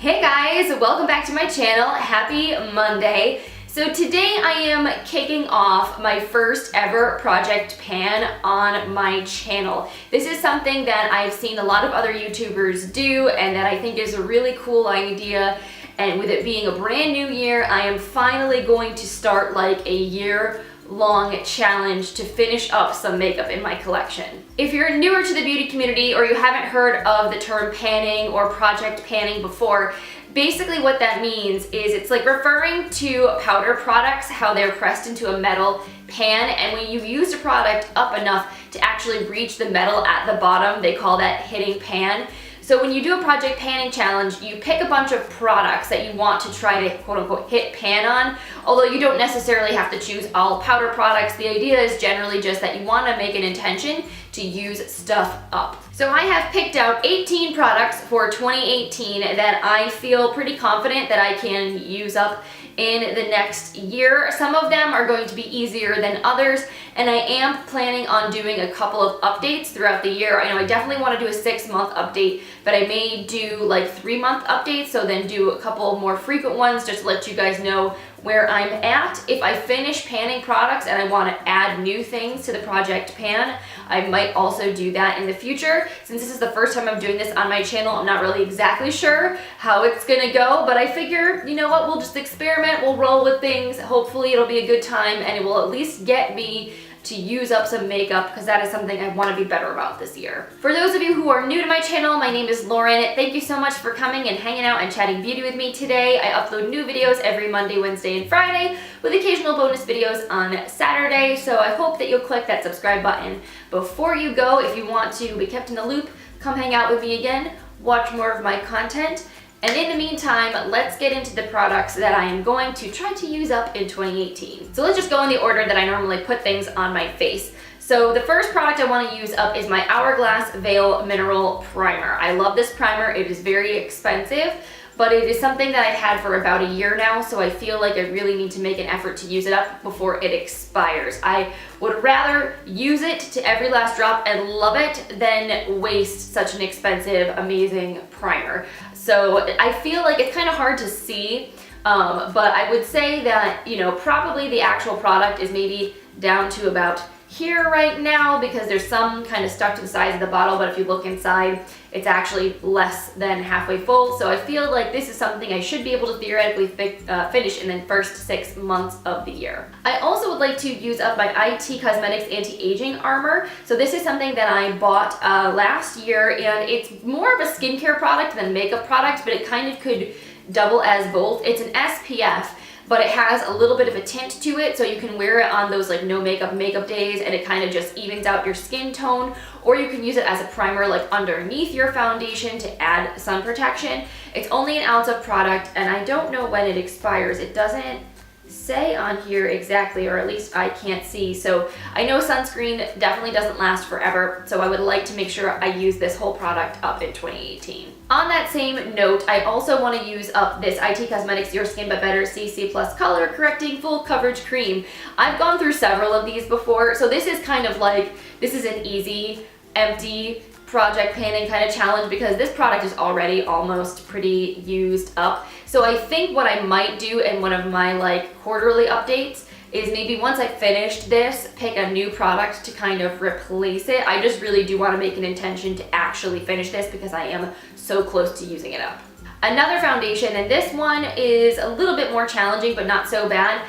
Hey guys, welcome back to my channel. Happy Monday. So today I am kicking off my first ever project pan on my channel. This is something that I've seen a lot of other YouTubers do and that I think is a really cool idea. And with it being a brand new year, I am finally going to start like a year-long challenge to finish up some makeup in my collection. If you're newer to the beauty community or you haven't heard of the term panning or project panning before, basically what that means is it's like referring to powder products, how they're pressed into a metal pan, and when you've used a product up enough to actually reach the metal at the bottom, they call that hitting pan. So when you do a project panning challenge, you pick a bunch of products that you want to try to quote unquote hit pan on, although you don't necessarily have to choose all powder products. The idea is generally just that you want to make an intention to use stuff up. So I have picked out 18 products for 2018 that I feel pretty confident that I can use up in the next year. Some of them are going to be easier than others, and I am planning on doing a couple of updates throughout the year. I know I definitely want to do a 6-month update, but I may do like 3-month updates, so then do a couple more frequent ones just to let you guys know where I'm at. If I finish panning products and I want to add new things to the project pan, I might also do that in the future. Since this is the first time I'm doing this on my channel, I'm not really exactly sure how it's gonna go, but I figure, you know what, we'll just experiment, we'll roll with things. Hopefully it'll be a good time and it will at least get me to use up some makeup, because that is something I want to be better about this year. For those of you who are new to my channel, my name is Lauren. Thank you so much for coming and hanging out and chatting beauty with me today. I upload new videos every Monday, Wednesday, and Friday, with occasional bonus videos on Saturday, so I hope that you'll click that subscribe button before you go. If you want to be kept in the loop, come hang out with me again, watch more of my content. And in the meantime, let's get into the products that I am going to try to use up in 2018. So let's just go in the order that I normally put things on my face. So the first product I want to use up is my Hourglass Veil Mineral Primer. I love this primer. It is very expensive, but it is something that I've had for about a year now, so I feel like I really need to make an effort to use it up before it expires. I would rather use it to every last drop and love it than waste such an expensive, amazing primer. So I feel like it's kind of hard to see, but I would say that, you know, probably the actual product is maybe down to about here right now, because there's some kind of stuck to the sides of the bottle, but if you look inside, it's actually less than halfway full. So I feel like this is something I should be able to theoretically finish in the first 6 months of the year. I also would like to use up my IT Cosmetics Anti-Aging Armour. So this is something that I bought last year, and it's more of a skincare product than a makeup product, but it kind of could double as both. It's an SPF, but it has a little bit of a tint to it, so you can wear it on those like no makeup days and it kind of just evens out your skin tone, or you can use it as a primer like underneath your foundation to add sun protection. It's only an ounce of product, and I don't know when it expires. It doesn't say on here exactly, or at least I can't see. So I know sunscreen definitely doesn't last forever, so I would like to make sure I use this whole product up in 2018. On that same note, I also want to use up this IT Cosmetics Your Skin But Better CC Plus Color Correcting Full Coverage Cream. I've gone through several of these before, so this is kind of like, this is an easy, empty project panning kind of challenge because this product is already almost pretty used up. So I think what I might do in one of my like quarterly updates is maybe once I finished this, pick a new product to kind of replace it. I just really do want to make an intention to actually finish this because I am so close to using it up. Another foundation, and this one is a little bit more challenging but not so bad,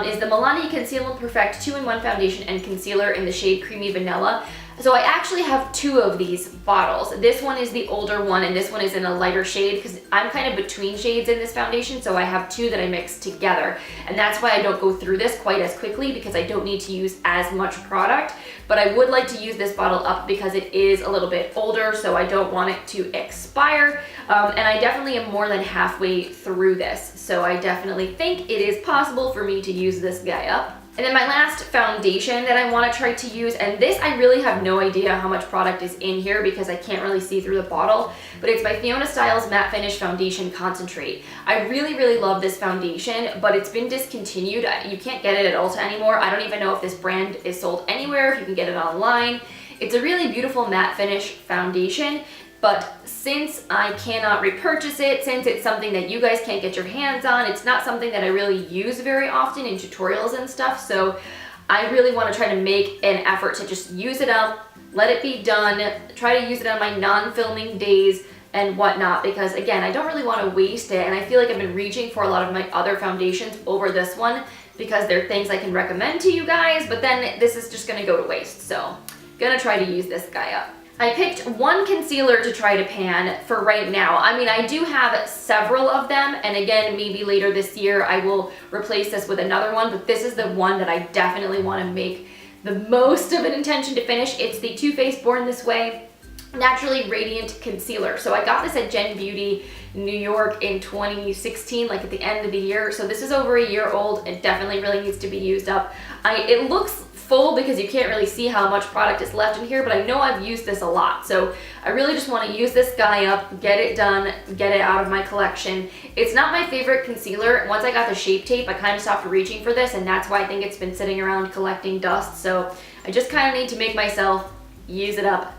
is the Milani Conceal and Perfect 2-in-1 Foundation and Concealer in the shade Creamy Vanilla. So I actually have 2 of these bottles. This one is the older one and this one is in a lighter shade because I'm kind of between shades in this foundation, so I have 2 that I mix together. And that's why I don't go through this quite as quickly, because I don't need to use as much product. But I would like to use this bottle up because it is a little bit older, so I don't want it to expire. And I definitely am more than halfway through this, so I definitely think it is possible for me to use this guy up. And then my last foundation that I want to try to use, and this I really have no idea how much product is in here because I can't really see through the bottle, but it's my Fiona Stiles Matte Finish Foundation Concentrate. I really love this foundation, but it's been discontinued. You can't get it at Ulta anymore. I don't even know if this brand is sold anywhere, if you can get it online. It's a really beautiful matte finish foundation. but since I cannot repurchase it, since it's something that you guys can't get your hands on, it's not something that I really use very often in tutorials and stuff, so I really want to try to make an effort to just use it up, let it be done, try to use it on my non-filming days and whatnot, because again, I don't really want to waste it, and I feel like I've been reaching for a lot of my other foundations over this one because they're things I can recommend to you guys, but then this is just going to go to waste, so gonna try to use this guy up. I picked one concealer to try to pan for right now. I mean, I do have several of them, and again, maybe later this year I will replace this with another one, but this is the one that I definitely want to make the most of an intention to finish. It's the Too Faced Born This Way Naturally Radiant Concealer. So I got this at Gen Beauty New York in 2016, like at the end of the year. So this is over a year old. It definitely really needs to be used up. It looks full because you can't really see how much product is left in here, but I know I've used this a lot. So I really just want to use this guy up, get it done, get it out of my collection. It's not my favorite concealer. Once I got the Shape Tape, I kind of stopped reaching for this, and that's why I think it's been sitting around collecting dust. So I just kind of need to make myself use it up,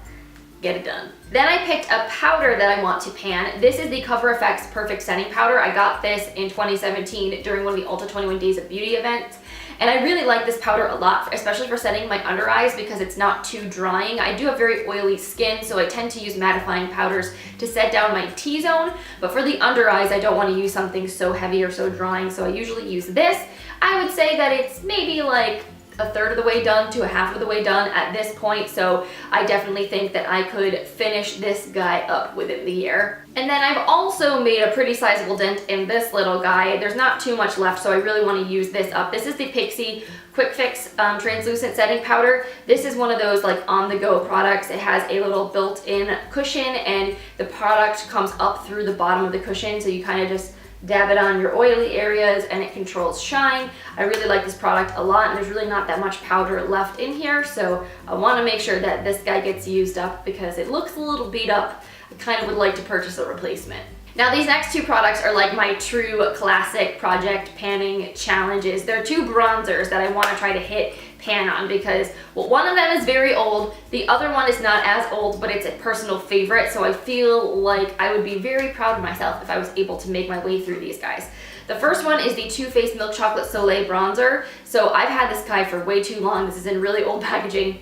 get it done. Then I picked a powder that I want to pan. This is the Cover FX Perfect Setting Powder. I got this in 2017 during one of the Ulta 21 Days of Beauty events. And I really like this powder a lot, especially for setting my under eyes because it's not too drying. I do have very oily skin, so I tend to use mattifying powders to set down my T-zone. But for the under eyes, I don't want to use something so heavy or so drying, so I usually use this. I would say that it's maybe like a third of the way done to a half of the way done at this point, so I definitely think that I could finish this guy up within the year. And then I've also made a pretty sizable dent in this little guy. There's not too much left, so I really want to use this up. This is the Pixi Quick Fix Translucent Setting Powder. This is one of those like on-the-go products. It has a little built-in cushion, and the product comes up through the bottom of the cushion, so you kind of just dab it on your oily areas and it controls shine. I really like this product a lot, and there's really not that much powder left in here, so I want to make sure that this guy gets used up because it looks a little beat up. I kind of would like to purchase a replacement. Now these next two products are like my true classic project panning challenges. They're two bronzers that I want to try to hit pan on because, well, one of them is very old, the other one is not as old, but it's a personal favorite, so I feel like I would be very proud of myself if I was able to make my way through these guys. The first one is the Too Faced Milk Chocolate Soleil Bronzer. So I've had this guy for way too long. This is in really old packaging.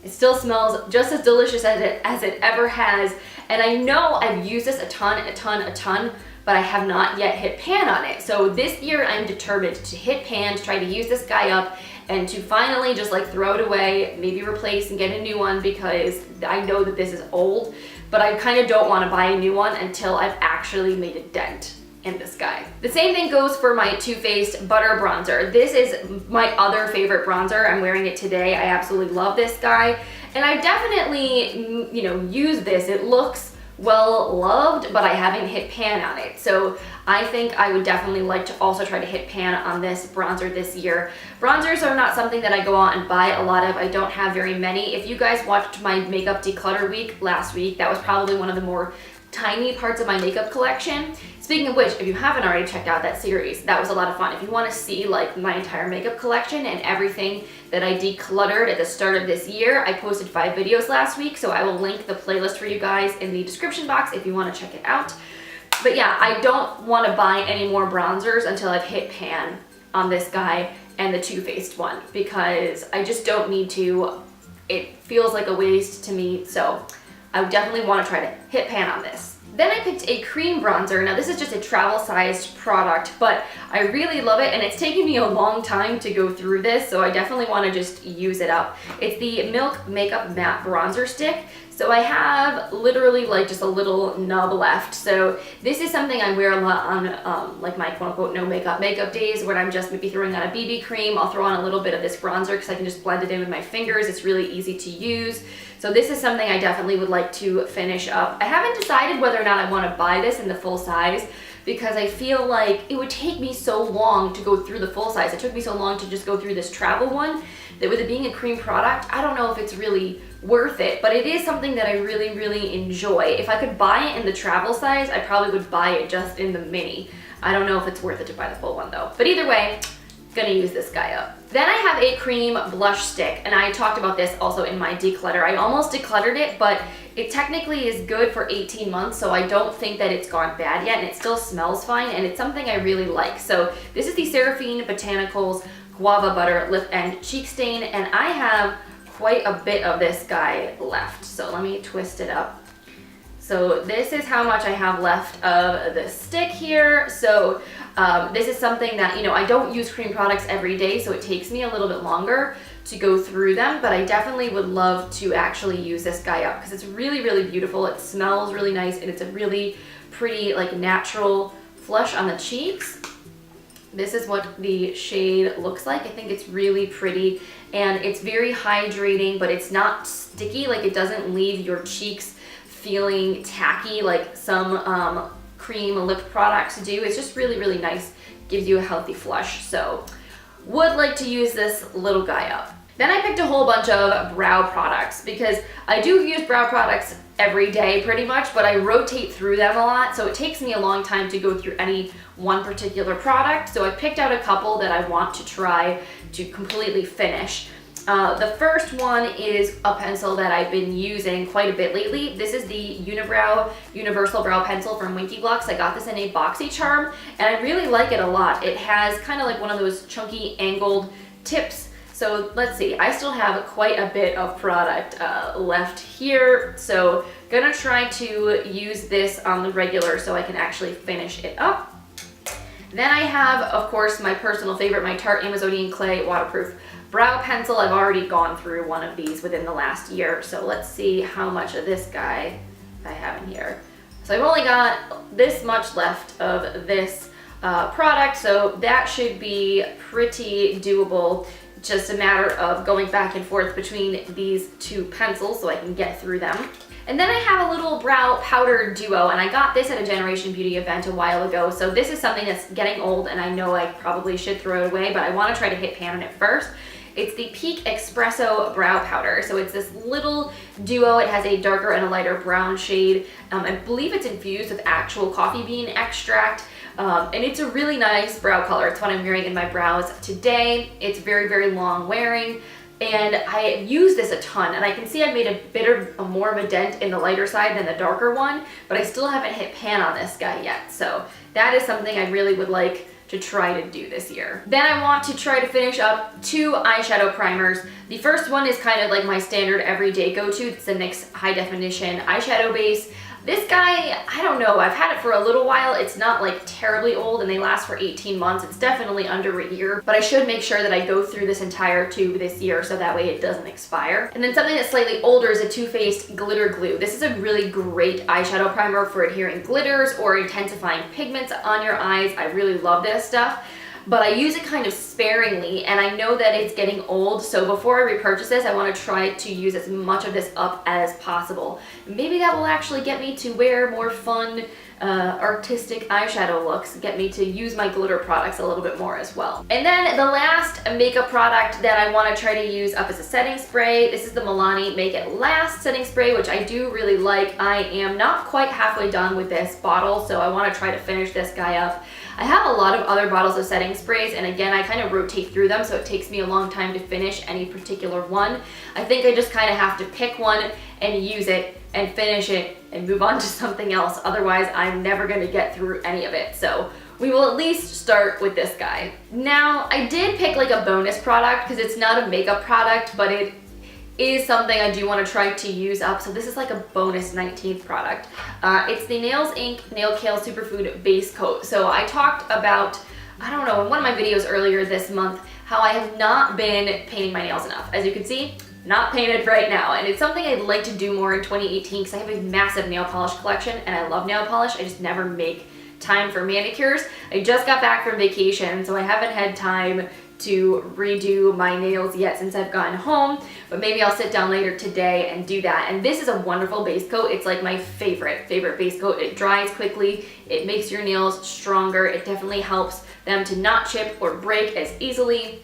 It still smells just as delicious as it ever has, and I know I've used this a ton, but I have not yet hit pan on it. So this year I'm determined to hit pan, to try to use this guy up, and to finally just like throw it away, maybe replace and get a new one because I know that this is old, but I kind of don't want to buy a new one until I've actually made a dent in this guy. The same thing goes for my Too Faced Butter Bronzer. This is my other favorite bronzer. I'm wearing it today. I absolutely love this guy, and I definitely, you know, use this. It looks well loved, but I haven't hit pan on it. So I think I would definitely like to also try to hit pan on this bronzer this year. Bronzers are not something that I go out and buy a lot of. I don't have very many. If you guys watched my makeup declutter week last week, that was probably one of the more tiny parts of my makeup collection. Speaking of which, if you haven't already checked out that series, that was a lot of fun. If you want to see like my entire makeup collection and everything that I decluttered at the start of this year, I posted 5 videos last week, so I will link the playlist for you guys in the description box if you want to check it out. But yeah, I don't want to buy any more bronzers until I've hit pan on this guy and the Too Faced one because I just don't need to. It feels like a waste to me, so I definitely want to try to hit pan on this. Then I picked a cream bronzer. Now this is just a travel-sized product, but I really love it, and it's taken me a long time to go through this, so I definitely want to just use it up. It's the Milk Makeup Matte Bronzer Stick. So I have literally like just a little nub left. So this is something I wear a lot on like my quote-unquote no makeup days when I'm just maybe throwing on a BB cream. I'll throw on a little bit of this bronzer because I can just blend it in with my fingers. It's really easy to use. So this is something I definitely would like to finish up. I haven't decided whether or not I want to buy this in the full size because I feel like it would take me so long to go through the full size. It took me so long to just go through this travel one that with it being a cream product, I don't know if it's really worth it, but it is something that I really, really enjoy. If I could buy it in the travel size, I probably would buy it just in the mini. I don't know if it's worth it to buy the full one though. But either way, gonna use this guy up. Then I have a cream blush stick, and I talked about this also in my declutter. I almost decluttered it, but it technically is good for 18 months, so I don't think that it's gone bad yet, and it still smells fine, and it's something I really like. So this is the Seraphine Botanicals Guava Butter Lip and Cheek Stain, and I have quite a bit of this guy left. So let me twist it up. So this is how much I have left of the stick here. So this is something that, you know, I don't use cream products every day, so it takes me a little bit longer to go through them, but I definitely would love to actually use this guy up because it's really, really beautiful. It smells really nice, and it's a really pretty, like, natural flush on the cheeks. This is what the shade looks like. I think it's really pretty, and it's very hydrating, but it's not sticky. Like, it doesn't leave your cheeks feeling tacky like some cream lip products do. It's just really, really nice. Gives you a healthy flush. So would like to use this little guy up. Then I picked a whole bunch of brow products because I do use brow products every day pretty much, but I rotate through them a lot, so it takes me a long time to go through any one particular product. So I picked out a couple that I want to try to completely finish. The first one is a pencil that I've been using quite a bit lately. This is the Unibrow Universal Brow Pencil from Winky. I got this in a boxy charm, and I really like it a lot. It has kind of like one of those chunky angled tips. So let's see, I still have quite a bit of product left here. So gonna try to use this on the regular so I can actually finish it up. Then I have, of course, my personal favorite, my Tarte Amazonian Clay Waterproof Brow Pencil. I've already gone through one of these within the last year. So let's see how much of this guy I have in here. So I've only got this much left of this product, so that should be pretty doable. Just a matter of going back and forth between these two pencils so I can get through them. And then I have a little brow powder duo, and I got this at a Generation Beauty event a while ago. So this is something that's getting old, and I know I probably should throw it away, but I want to try to hit pan on it first. It's the Peak Expresso Brow Powder. So it's this little duo. It has a darker and a lighter brown shade. I believe it's infused with actual coffee bean extract. And it's a really nice brow color. It's what I'm wearing in my brows today. It's very, very long wearing, and I use this a ton, and I can see I've made a bit of more of a dent in the lighter side than the darker one, but I still haven't hit pan on this guy yet. So that is something I really would like to try to do this year. Then I want to try to finish up 2 eyeshadow primers. The first one is kind of like my standard everyday go-to. It's the NYX High Definition Eyeshadow Base. This guy, I don't know, I've had it for a little while. It's not like terribly old, and they last for 18 months. It's definitely under a year, but I should make sure that I go through this entire tube this year so that way it doesn't expire. And then something that's slightly older is a Too Faced Glitter Glue. This is a really great eyeshadow primer for adhering glitters or intensifying pigments on your eyes. I really love this stuff, but I use it kind of sparingly, and I know that it's getting old, so before I repurchase this, I want to try to use as much of this up as possible. Maybe that will actually get me to wear more fun, artistic eyeshadow looks, get me to use my glitter products a little bit more as well. And then the last makeup product that I want to try to use up is a setting spray. This is the Milani Make It Last setting spray, which I do really like. I am not quite halfway done with this bottle, so I want to try to finish this guy up. I have a lot of other bottles of setting sprays, and again, I kind of rotate through them, so it takes me a long time to finish any particular one. I think I just kind of have to pick one and use it and finish it and move on to something else. Otherwise, I'm never going to get through any of it. So we will at least start with this guy. Now, I did pick like a bonus product because it's not a makeup product, but it is something I do want to try to use up. So this is like a bonus 19th product. It's the Nails Inc. Nailkale Superfood Base Coat. So I talked about, I don't know, in one of my videos earlier this month, how I have not been painting my nails enough. As you can see, not painted right now. And it's something I'd like to do more in 2018 because I have a massive nail polish collection and I love nail polish. I just never make time for manicures. I just got back from vacation, so I haven't had time to redo my nails yet since I've gotten home, but maybe I'll sit down later today and do that. And this is a wonderful base coat. It's like my favorite base coat. It dries quickly, it makes your nails stronger, it definitely helps them to not chip or break as easily.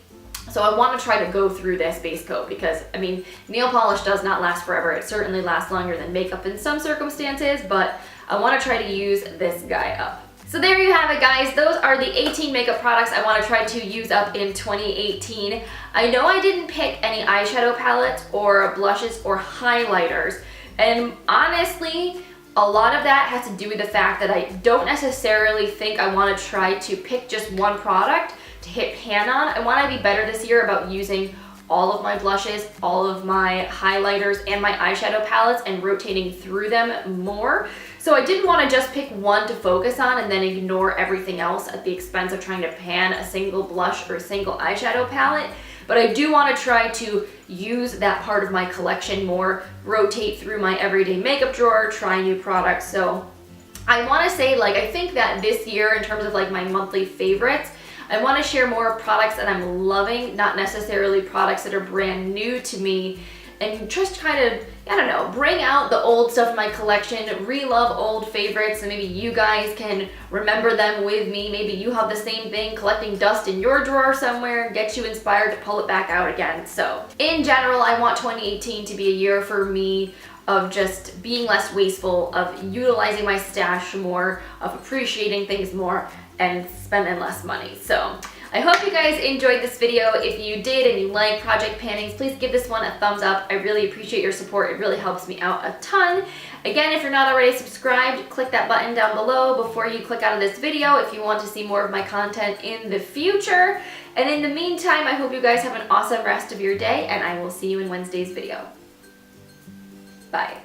So I want to try to go through this base coat because, I mean, nail polish does not last forever. It certainly lasts longer than makeup in some circumstances, but I want to try to use this guy up. So there you have it, guys. Those are the 18 makeup products I want to try to use up in 2018. I know I didn't pick any eyeshadow palettes or blushes or highlighters, and honestly, a lot of that has to do with the fact that I don't necessarily think I want to try to pick just one product to hit pan on. I want to be better this year about using all of my blushes, all of my highlighters, and my eyeshadow palettes and rotating through them more. So I didn't want to just pick one to focus on and then ignore everything else at the expense of trying to pan a single blush or a single eyeshadow palette. But I do want to try to use that part of my collection more, rotate through my everyday makeup drawer, try new products. So I want to say, like, I think that this year, in terms of like my monthly favorites, I want to share more products that I'm loving, not necessarily products that are brand new to me, and just kind of, I don't know, bring out the old stuff in my collection, re-love old favorites, and maybe you guys can remember them with me. Maybe you have the same thing, collecting dust in your drawer somewhere, get you inspired to pull it back out again. So in general, I want 2018 to be a year for me of just being less wasteful, of utilizing my stash more, of appreciating things more, and spending less money. So I hope you guys enjoyed this video. If you did and you like project pannings, please give this one a thumbs up. I really appreciate your support. It really helps me out a ton. Again, if you're not already subscribed, click that button down below before you click out of this video if you want to see more of my content in the future. And in the meantime, I hope you guys have an awesome rest of your day, and I will see you in Wednesday's video. Bye.